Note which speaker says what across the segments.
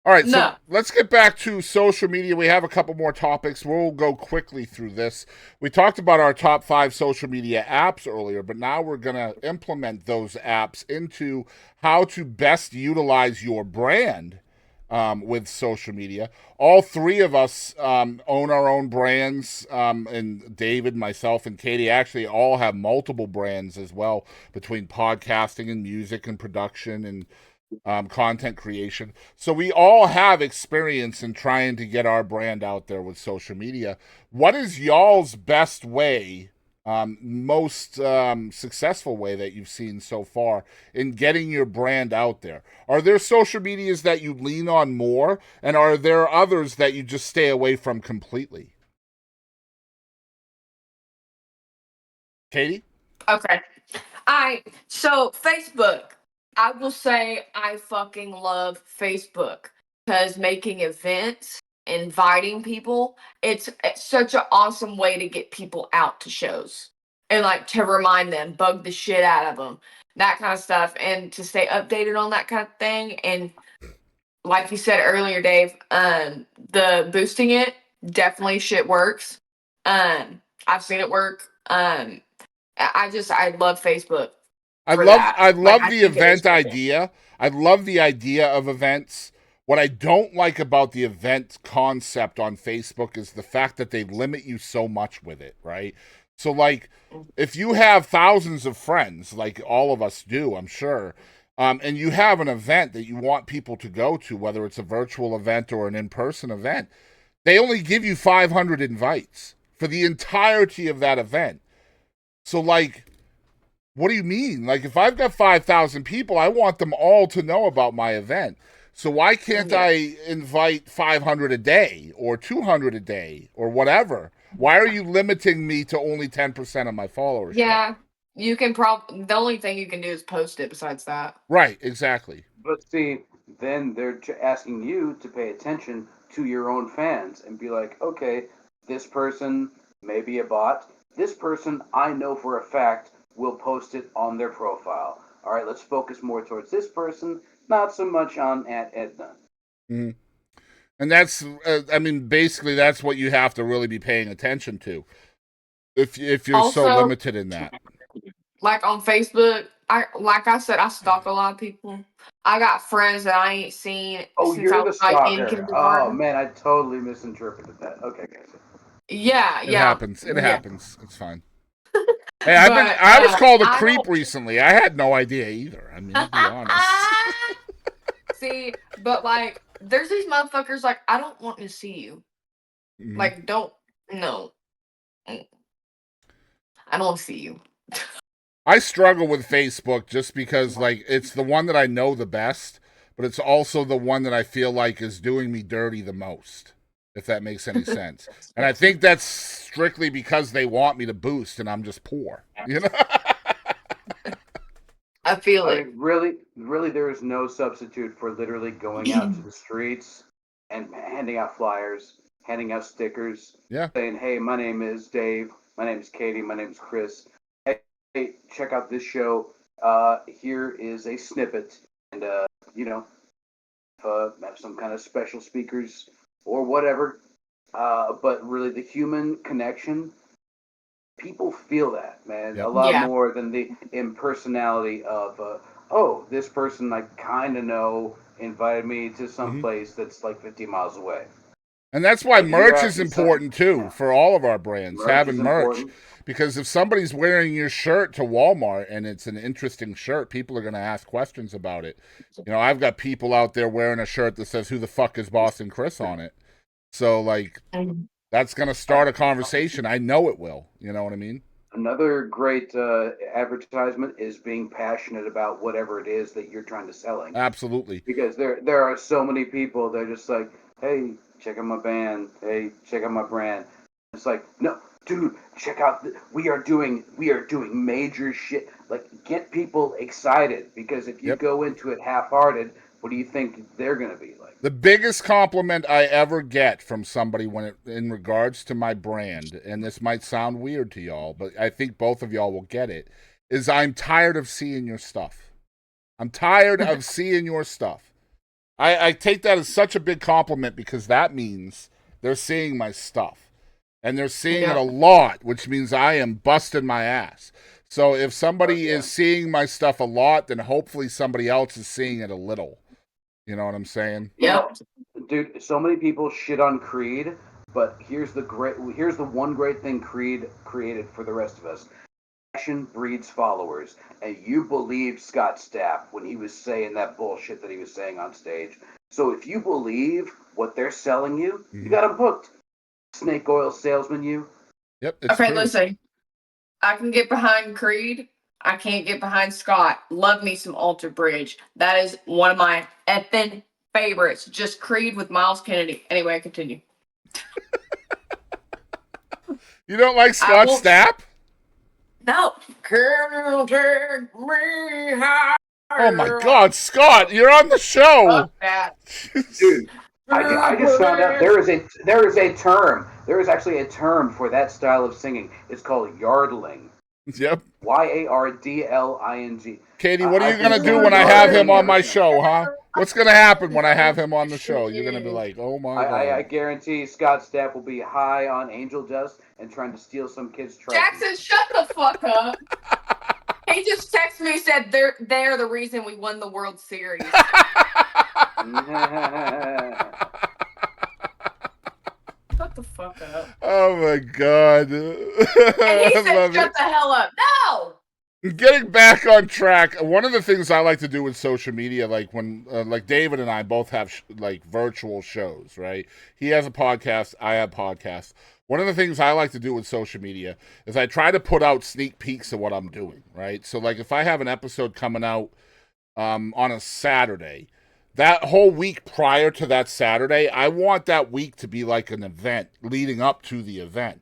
Speaker 1: All right, so
Speaker 2: No.
Speaker 1: let's get back to social media. We have a couple more topics. We'll go quickly through this. We talked about our top 5 social media apps earlier, but now we're going to implement those apps into how to best utilize your brand with social media. All three of us own our own brands, and David, myself, and Kadie actually all have multiple brands as well between podcasting and music and production and content creation. So we all have experience in trying to get our brand out there with social media. What is y'all's best way, most successful way that you've seen so far in getting your brand out there? Are there social medias that you lean on more, and are there others that you just stay away from completely? Kadie?
Speaker 2: Okay. So Facebook. I will say I fucking love Facebook because making events, inviting people, it's such an awesome way to get people out to shows and like to remind them, bug the shit out of them, that kind of stuff, and to stay updated on that kind of thing. And like you said earlier, Dave, the boosting it definitely shit works. I've seen it work. I love Facebook for that.
Speaker 1: I
Speaker 2: Like
Speaker 1: love
Speaker 2: I
Speaker 1: the
Speaker 2: think it is
Speaker 1: event
Speaker 2: working.
Speaker 1: idea. I love the idea of events. What I don't like about the event concept on Facebook is the fact that they limit you so much with it, right? So like if you have thousands of friends, like all of us do, I'm sure, and you have an event that you want people to go to, whether it's a virtual event or an in-person event, they only give you 500 invites for the entirety of that event. So like what do you mean? Like, if I've got 5,000 people, I want them all to know about my event. So why can't
Speaker 2: Yeah.
Speaker 1: I invite 500 a day or 200 a day or whatever? Why are you limiting me to only 10% of my followership?
Speaker 2: Yeah. You can the only thing you can do is post it besides that.
Speaker 1: Right, exactly.
Speaker 3: But see, then they're asking you to pay attention to your own fans and be like, okay, this person may be a bot. This person, I know for a fact, will post it on their profile. All right, let's focus more towards this person, not so much on Aunt Edna.
Speaker 1: Mhm. And that's, I mean, basically, that's what you have to really be paying attention to if you're so
Speaker 2: Also,
Speaker 1: limited in that.
Speaker 2: like on Facebook, I said, I stalk a lot of people. I got friends that I ain't seen
Speaker 3: Oh,
Speaker 2: since I
Speaker 3: you're
Speaker 2: was
Speaker 3: the
Speaker 2: like in
Speaker 3: stalker. Oh
Speaker 2: kindergarten.
Speaker 3: man, I totally misinterpreted that. Okay, guys.
Speaker 2: Yeah,
Speaker 1: It
Speaker 2: yeah,
Speaker 1: happens. It
Speaker 2: yeah.
Speaker 1: happens. It's fine. Hey,
Speaker 2: But
Speaker 1: I was called a
Speaker 2: I
Speaker 1: creep
Speaker 2: don't
Speaker 1: recently. I had no idea either. I mean, to be honest.
Speaker 2: see, but like there's these motherfuckers like I don't want to see you.
Speaker 1: Mhm.
Speaker 2: Like don't no. I don't want to see you.
Speaker 1: I struggle with Facebook just because like it's the one that I know the best, but it's also the one that I feel like is doing me dirty the most, if that makes any sense. And I think that's strictly because they want me to boost and I'm just poor. You know?
Speaker 2: I feel
Speaker 3: I
Speaker 2: it.
Speaker 3: mean, really, there is no substitute for literally going out to the streets and handing out flyers, handing out stickers,
Speaker 1: Yeah.
Speaker 3: saying, "Hey, my name is Dave. My name is Kadie. My name is Chris. Hey, check out this show. Here is a snippet, and you know, have some kind of special speakers or whatever. But really, the human connection, people feel that, man, a
Speaker 1: Yep.
Speaker 3: lot
Speaker 2: Yeah.
Speaker 3: more than the impersonality of, oh, this person I kind of know invited me to some
Speaker 1: Hmm.
Speaker 3: place that's like 50 miles away.
Speaker 1: And that's why
Speaker 3: Like if you're
Speaker 1: merch is
Speaker 3: actually saying,
Speaker 1: important too
Speaker 3: yeah,
Speaker 1: for all of our brands,
Speaker 3: merch
Speaker 1: having
Speaker 3: is
Speaker 1: merch.
Speaker 3: important.
Speaker 1: Because if somebody's wearing your shirt to Walmart and it's an interesting shirt, people are going to ask questions about it. You know, I've got people out there wearing a shirt that says, "Who the fuck is Boston Chris" on it. So, like,
Speaker 2: Mhm.
Speaker 1: that's going to start a conversation. I know it will. You know what I mean?
Speaker 3: Another great advertisement is being passionate about whatever it is that you're trying to selling.
Speaker 1: Absolutely.
Speaker 3: Because there are so many people they're just like, hey, check out my band, hey, check out my brand. It's like, no, dude, check out we are doing major shit. Like, get people excited, because if you
Speaker 1: Yep.
Speaker 3: go into it half-hearted, what do you think they're gonna be like?
Speaker 1: The biggest compliment I ever get from somebody when it in regards to my brand, and this might sound weird to y'all, but I think both of y'all will get it, is I'm tired of seeing your stuff. I'm tired of seeing your stuff. I take that as such a big compliment because that means they're seeing my stuff. And they're seeing it
Speaker 2: Yeah.
Speaker 1: a lot, which means I am busting my ass. So if
Speaker 3: Fuck
Speaker 1: somebody
Speaker 3: yeah.
Speaker 1: is seeing my stuff a lot, then hopefully somebody else is seeing it a little. You know what I'm saying?
Speaker 2: Yep.
Speaker 3: Dude, so many people shit on Creed, but here's the one great thing Creed created for the rest of us. Action breeds followers, and you believed Scott Stapp when he was saying that bullshit that he was saying on stage. So if you believe what they're selling you, you got them hooked. Snake oil salesman, you.
Speaker 1: Yep, it's
Speaker 2: Okay,
Speaker 1: true.
Speaker 2: listen. I can get behind Creed. I can't get behind Scott. Love me some Alter Bridge. That is one of my effing favorites. Just Creed with Miles Kennedy. Anyway, continue.
Speaker 1: You don't like
Speaker 2: I
Speaker 1: Scott
Speaker 2: won't.
Speaker 1: Stapp?
Speaker 2: No. Girl, take me
Speaker 1: Oh my
Speaker 2: higher.
Speaker 1: God, Scott, you're on the show.
Speaker 2: Fuck that.
Speaker 3: Dude, I just found out there is a term. There is actually a term for that style of singing. It's called yardling.
Speaker 1: Yep.
Speaker 3: Yardling.
Speaker 1: Kadie, what are you
Speaker 3: I've been
Speaker 1: gonna do
Speaker 3: saying
Speaker 1: when I have him
Speaker 3: yardling
Speaker 1: on
Speaker 3: ever
Speaker 1: my
Speaker 3: since.
Speaker 1: show, huh? What's gonna happen when I have him on the show? You're gonna be like, oh my
Speaker 3: I
Speaker 1: God.
Speaker 3: guarantee Scott Stapp will be high on angel dust and trying to steal some kid's trike.
Speaker 2: Jackson, shut the fuck up. He just texted me and said they're the reason we won the World Series. Shut the fuck up.
Speaker 1: Oh my God.
Speaker 2: And he
Speaker 1: I
Speaker 2: said,
Speaker 1: love
Speaker 2: shut
Speaker 1: it.
Speaker 2: the hell up. No!
Speaker 1: Getting back on track, one of the things I like to do with social media, like when, like David and I both have like virtual shows, right? He has a podcast, I have podcasts. One of the things I like to do with social media is I try to put out sneak peeks of what I'm doing, right? So, like, if I have an episode coming out on a Saturday, that whole week prior to that Saturday, I want that week to be like an event leading up to the event,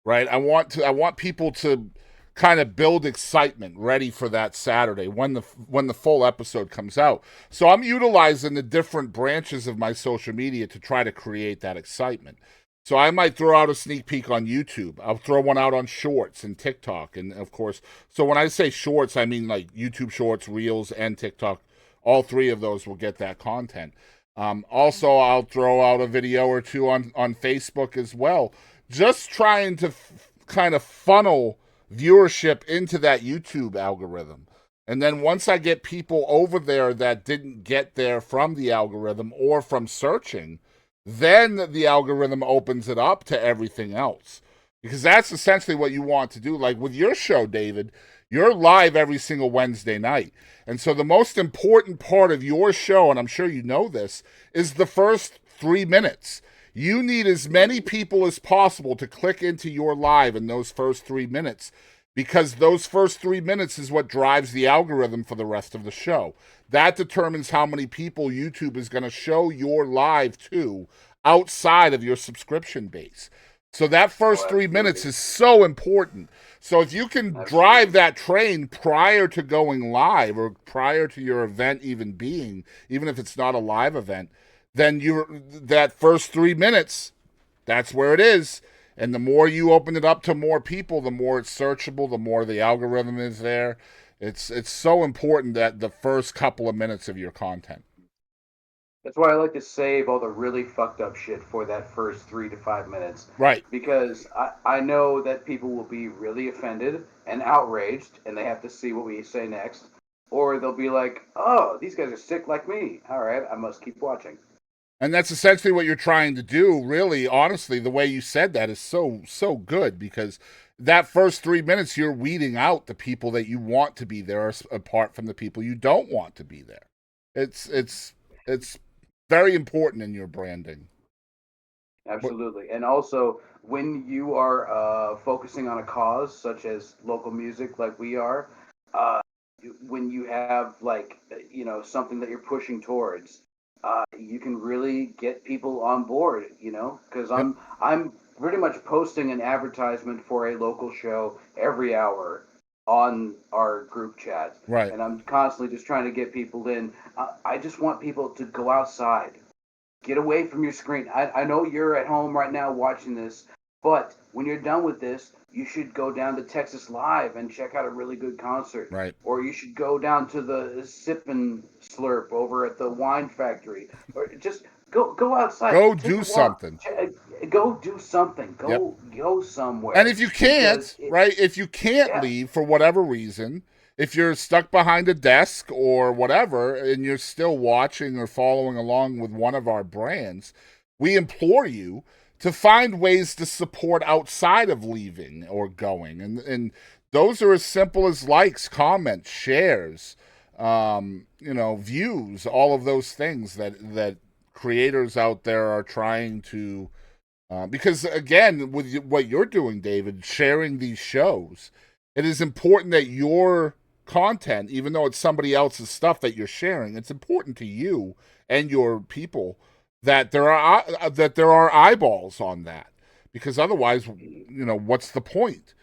Speaker 1: right? I want people to kind of build excitement ready for that Saturday when the full episode comes out. So I'm utilizing the different branches of my social media to try to create that excitement. So I might throw out a sneak peek on YouTube. I'll throw one out on Shorts and TikTok, and of course. So when I say Shorts, I mean like YouTube Shorts, Reels, and TikTok. All three of those will get that content. Also, I'll throw out a video or two on Facebook as well, just trying to kind of funnel viewership into that YouTube algorithm. And then once I get people over there that didn't get there from the algorithm or from searching, then the algorithm opens it up to everything else. Because that's essentially what you want to do. Like with your show, David, you're live every single Wednesday night. And so the most important part of your show, and I'm sure you know this, is the first 3 minutes. You need as many people as possible to click into your live in those first 3 minutes because those first 3 minutes is what drives the algorithm for the rest of the show. That determines how many people YouTube is going to show your live to outside of your subscription base. So that first 3 minutes is so important. So if you can drive that train prior to going live or prior to your event even being, even if it's not a live event, then that first 3 minutes, that's where it is. And the more you open it up to more people, the more it's searchable, the more the algorithm is there. It's so important that the first couple of minutes of your content.
Speaker 3: That's why I like to save all the really fucked up shit for that first 3 to 5 minutes.
Speaker 1: Right.
Speaker 3: Because I know that people will be really offended and outraged and they have to see what we say next. Or they'll be like, oh, these guys are sick like me. All right, I must keep watching.
Speaker 1: And that's essentially what you're trying to do, really, honestly. The way you said that is so good because that first 3 minutes, you're weeding out the people that you want to be there apart from the people you don't want to be there. It's very important in your branding.
Speaker 3: Absolutely. And also, when you are focusing on a cause, such as local music, like we are, uh, when you have, like, something that you're pushing towards, you can really get people on board, because
Speaker 1: Yep.
Speaker 3: I'm pretty much posting an advertisement for a local show every hour on our group chat.
Speaker 1: Right.
Speaker 3: And I'm constantly just trying to get people in. I just want people to go outside. Get away from your screen. I know you're at home right now watching this. But when you're done with this, you should go down to Texas Live and check out a really good concert.
Speaker 1: Right.
Speaker 3: Or you should go down to the Sip and Slurp over at the Wine Factory. Or just go outside,
Speaker 1: Go
Speaker 3: take
Speaker 1: do
Speaker 3: a walk,
Speaker 1: something.
Speaker 3: go do something,
Speaker 1: Yep.
Speaker 3: go
Speaker 1: And
Speaker 3: somewhere
Speaker 1: if you
Speaker 3: because
Speaker 1: can't, right, if you can't
Speaker 3: yeah,
Speaker 1: leave for whatever reason, if you're stuck behind a desk or whatever, and you're still watching or following along with one of our brands, we implore you to find ways to support outside of leaving or going. And those are as simple as likes, comments, shares, views, all of those things that creators out there are trying to because again, with what you're doing, David, sharing these shows, it is important that your content, even though it's somebody else's stuff that you're sharing, it's important to you and your people that there are eyeballs on that, because otherwise, what's the point?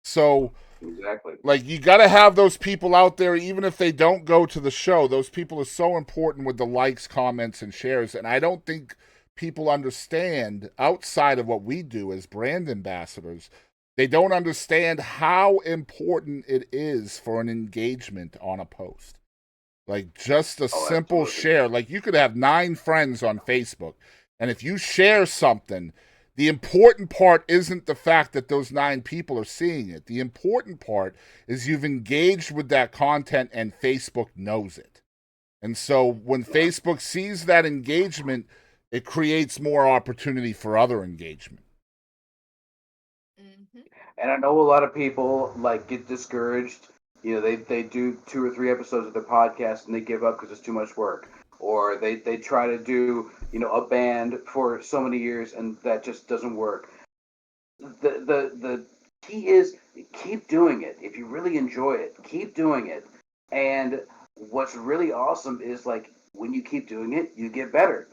Speaker 1: So,
Speaker 3: exactly.
Speaker 1: like, you got to have those people out there, even if they don't go to the show. Those people are so important with the likes, comments, and shares. And I don't think people understand, outside of what we do as brand ambassadors, they don't understand how important it is for an engagement on a post. Like, just a
Speaker 3: Oh,
Speaker 1: simple
Speaker 3: absolutely.
Speaker 1: share. Like, you could have 9 friends on Facebook, and if you share something, the important part isn't the fact that those 9 people are seeing it. The important part is you've engaged with that content and Facebook knows it. And so when
Speaker 3: Yeah.
Speaker 1: Facebook sees that engagement, it creates more opportunity for other engagement.
Speaker 2: Hmm.
Speaker 3: And I know a lot of people like get discouraged. You know, they do 2 or 3 episodes of their podcast and they give up because it's too much work. Or they try to do a band for so many years and that just doesn't work. The key is keep doing it. If you really enjoy it, keep doing it. And what's really awesome is like when you keep doing it, you get better.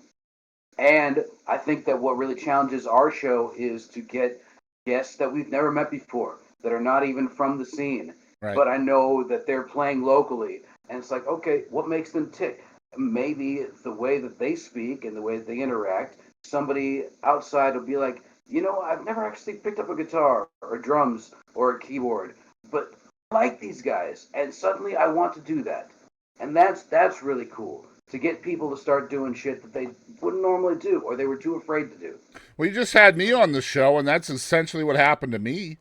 Speaker 3: And I think that what really challenges our show is to get guests that we've never met before, that are not even from the scene.
Speaker 1: Right.
Speaker 3: But I know that they're playing locally. And it's like, okay, what makes them tick? Maybe the way that they speak and the way that they interact. Somebody outside will be like, I've never actually picked up a guitar or drums or a keyboard, but I like these guys. And suddenly I want to do that. And that's really cool to get people to start doing shit that they wouldn't normally do or they were too afraid to do.
Speaker 1: Well, you just had me on the show, and that's essentially what happened to me.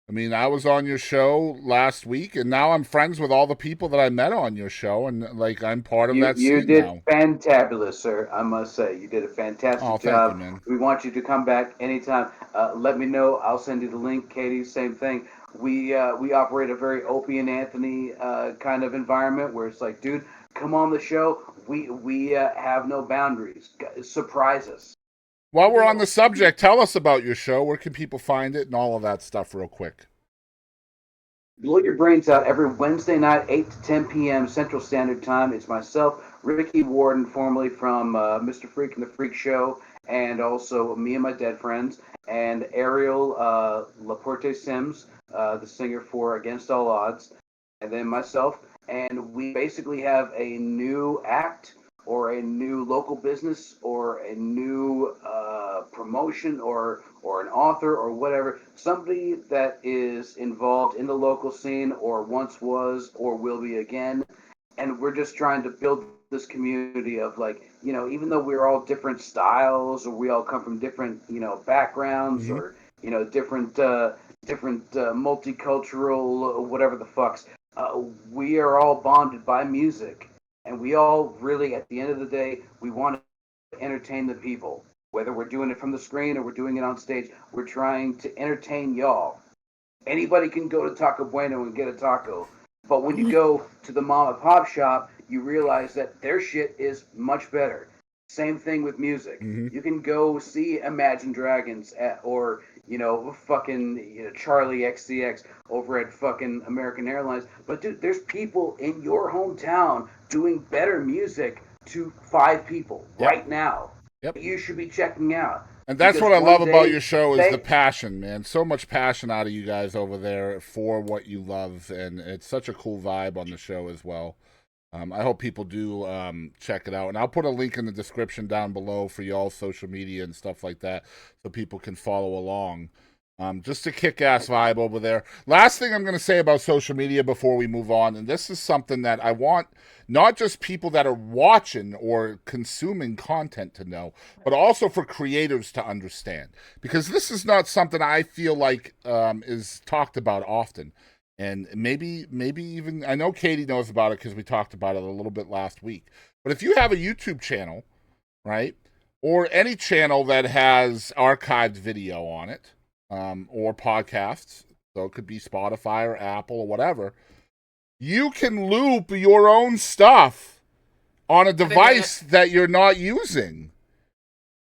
Speaker 1: I mean, I was on your show last week, and now I'm friends with all the people that I met on your show, and like I'm part of that
Speaker 3: You
Speaker 1: scene
Speaker 3: did
Speaker 1: now.
Speaker 3: fantabulous, sir. I must say, you did a
Speaker 1: Oh,
Speaker 3: fantastic
Speaker 1: thank you,
Speaker 3: job.
Speaker 1: man.
Speaker 3: We want you to come back anytime. Let me know. I'll send you the link. Katie, same thing. We operate a very Opie and Anthony kind of environment where it's like, dude, come on the show. We have no boundaries. Surprise us.
Speaker 1: While
Speaker 2: Good
Speaker 1: we're on the
Speaker 2: deal.
Speaker 1: subject, tell us about your show. Where can people find it and all of that stuff, real quick?
Speaker 3: Blow Your Brains Out every Wednesday night, 8 to 10 p.m. Central Standard Time. It's myself, Ricky Warden, formerly from Mr. Freak and the Freak Show, and also me and my dead friends, and Ariel Laporte Sims, the singer for Against All Odds, and then myself. And we basically have a new act or a new local business or a new promotion or an author or whatever, somebody that is involved in the local scene or once was or will be again. And we're just trying to build this community of like, even though we're all different styles or we all come from different, backgrounds
Speaker 1: Mm-hmm.
Speaker 3: or, different multicultural, whatever the fucks, we are all bonded by music. And we all really, at the end of the day, we want to entertain the people. Whether we're doing it from the screen or we're doing it on stage, we're trying to entertain y'all. Anybody can go to Taco Bueno and get a taco. But when you go to the mom and pop shop, you realize that their shit is much better. Same thing with music.
Speaker 1: Mm-hmm.
Speaker 3: You can go see Imagine Dragons or fucking Charlie XCX over at fucking American Airlines. But dude, there's people in your hometown doing better music to 5 people
Speaker 1: Yep.
Speaker 3: right now.
Speaker 1: Yep.
Speaker 3: You should be checking out
Speaker 1: And that's
Speaker 3: because
Speaker 1: what I love
Speaker 3: one
Speaker 1: about
Speaker 3: day
Speaker 1: your show is the
Speaker 3: they
Speaker 1: passion, man. So much passion out of you guys over there for what you love, and it's such a cool vibe on the show as well. I hope people do check it out, and I'll put a link in the description down below for y'all's social media and stuff like that, so people can follow along. Just a kick-ass vibe over there. Last thing I'm going to say about social media before we move on, and this is something that I want not just people that are watching or consuming content to know, but also for creators to understand. Because this is not something I feel like is talked about often. And maybe even, I know Kadie knows about it because we talked about it a little bit last week. But if you have a YouTube channel, right, or any channel that has archived video on it, or podcasts, so it could be Spotify or Apple or whatever, you can loop your own stuff on a device that you're not using.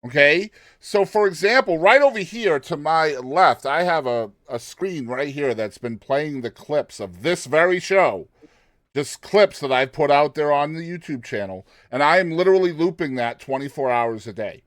Speaker 1: Okay? So, for example, right over here to my left, I have a screen right here that's been playing the clips of this very show. Just clips that I've put out there on the YouTube channel. And I am literally looping that 24 hours a day.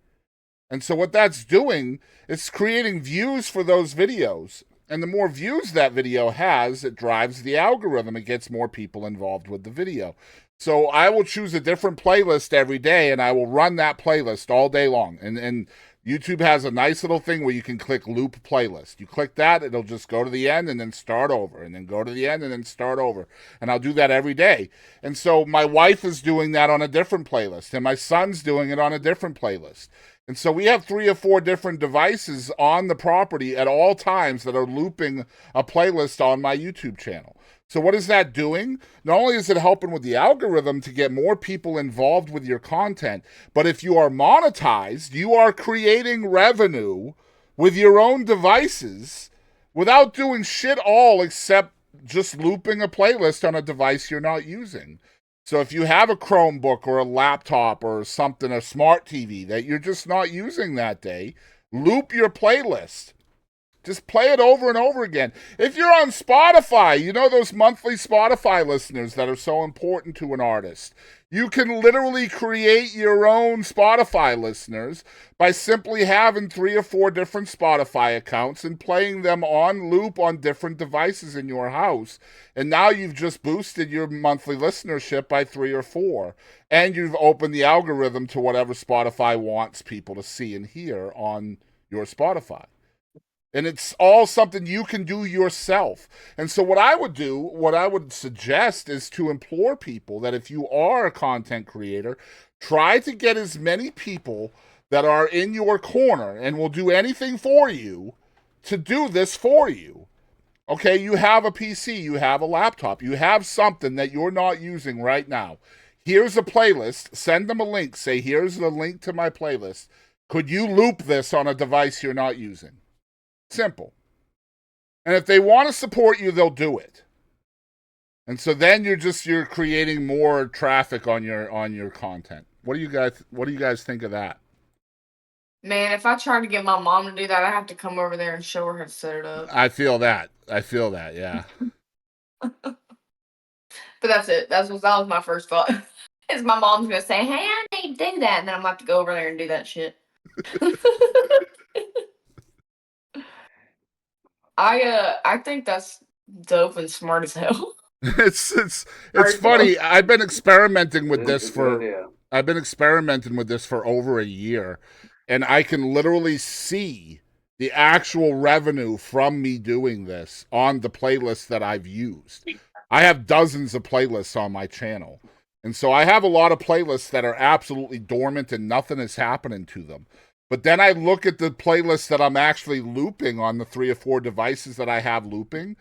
Speaker 1: And so what that's doing is creating views for those videos. And the more views that video has, it drives the algorithm. It gets more people involved with the video. So I will choose a different playlist every day, and I will run that playlist all day long. And YouTube has a nice little thing where you can click loop playlist. You click that, it'll just go to the end and then start over, and then go to the end and then start over. And I'll do that every day. And so my wife is doing that on a different playlist, and my son's doing it on a different playlist. And so we have 3 or 4 different devices on the property at all times that are looping a playlist on my YouTube channel. So what is that doing? Not only is it helping with the algorithm to get more people involved with your content, but if you are monetized, you are creating revenue with your own devices without doing shit all except just looping a playlist on a device you're not using. So if you have a Chromebook or a laptop or something, a smart TV that you're just not using that day, loop your playlist. Just play it over and over again. If you're on Spotify, you know those monthly Spotify listeners that are so important to an artist. You can literally create your own Spotify listeners by simply having 3 or 4 different Spotify accounts and playing them on loop on different devices in your house. And now you've just boosted your monthly listenership by 3 or 4. And you've opened the algorithm to whatever Spotify wants people to see and hear on your Spotify. And it's all something you can do yourself. And so what I would suggest is to implore people that if you are a content creator, try to get as many people that are in your corner and will do anything for you to do this for you. Okay, you have a PC, you have a laptop, you have something that you're not using right now. Here's a playlist. Send them a link. Say, here's the link to my playlist. Could you loop this on a device you're not using? Simple. And if they want to support you, they'll do it. And so then you're creating more traffic on your content. What do you guys think of that?
Speaker 2: Man, if I tried to get my mom to do that, I have to come over there and show her how to set it up.
Speaker 1: I feel that, yeah.
Speaker 2: But that's it. That was my first thought. Is my mom's gonna say, "Hey, I need to do that," and then I'm gonna have to go over there and do that shit. I think that's dope and smart as hell.
Speaker 1: It's funny. I've been experimenting with this for over a year, and I can literally see the actual revenue from me doing this on the playlists that I've used. I have dozens of playlists on my channel. And so I have a lot of playlists that are absolutely dormant and nothing is happening to them. But then I look at the playlists that I'm actually looping on the 3 or 4 devices that I have looping,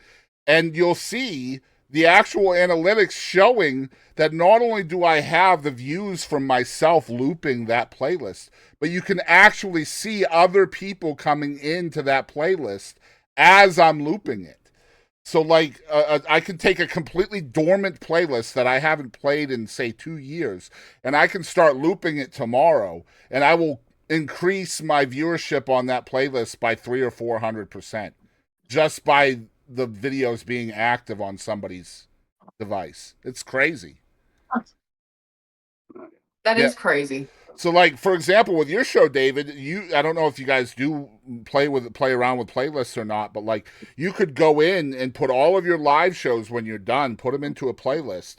Speaker 1: and you'll see the actual analytics showing that not only do I have the views from myself looping that playlist, but you can actually see other people coming into that playlist as I'm looping it. So, like, I can take a completely dormant playlist that I haven't played in, say, 2 years, and I can start looping it tomorrow, and I will increase my viewership on that playlist by 300 or 400% just by the videos being active on somebody's device. It's crazy.
Speaker 2: That is crazy.
Speaker 1: So, like, for example, with your show, David, I don't know if you guys do play around with playlists or not, but like, you could go in and put all of your live shows when you're done, put them into a playlist,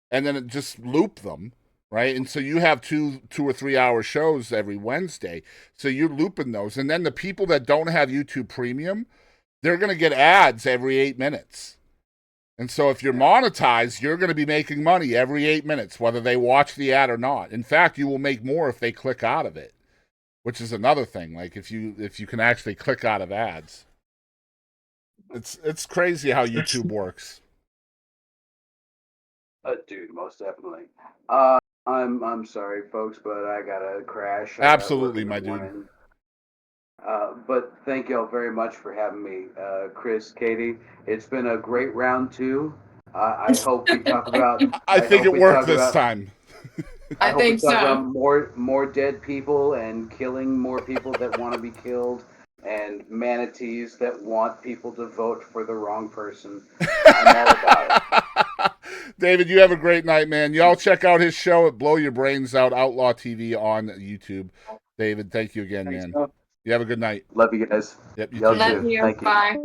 Speaker 1: and then just loop them, right? And so you have 2 or 3 hour shows every Wednesday. So you're looping those, and then the people that don't have YouTube Premium, they're going to get ads every 8 minutes. And so if you're monetized, you're going to be making money every 8 minutes, whether they watch the ad or not. In fact, you will make more if they click out of it, which is another thing. Like if you can actually click out of ads. It's crazy how YouTube works.
Speaker 3: Dude, most definitely. I'm sorry, folks, but I gotta crash.
Speaker 1: Absolutely, my dude.
Speaker 3: But thank y'all very much for having me, Chris, Kadie. It's been a great round two. I hope we talk about.
Speaker 1: I think it worked this time.
Speaker 2: I
Speaker 3: hope we
Speaker 2: think
Speaker 3: talk
Speaker 2: so.
Speaker 3: about more dead people and killing more people that want to be killed, and manatees that want people to vote for the wrong person. I'm all about it.
Speaker 1: David, you have a great night, man. Y'all check out his show at Blow Your Brains Out, Outlaw TV on YouTube. David, thank you again, man. You have a good night.
Speaker 3: Love you guys.
Speaker 1: Yep, you
Speaker 3: Y'all
Speaker 1: too.
Speaker 2: Love
Speaker 3: too.
Speaker 2: you.
Speaker 3: Thank you.
Speaker 2: Bye.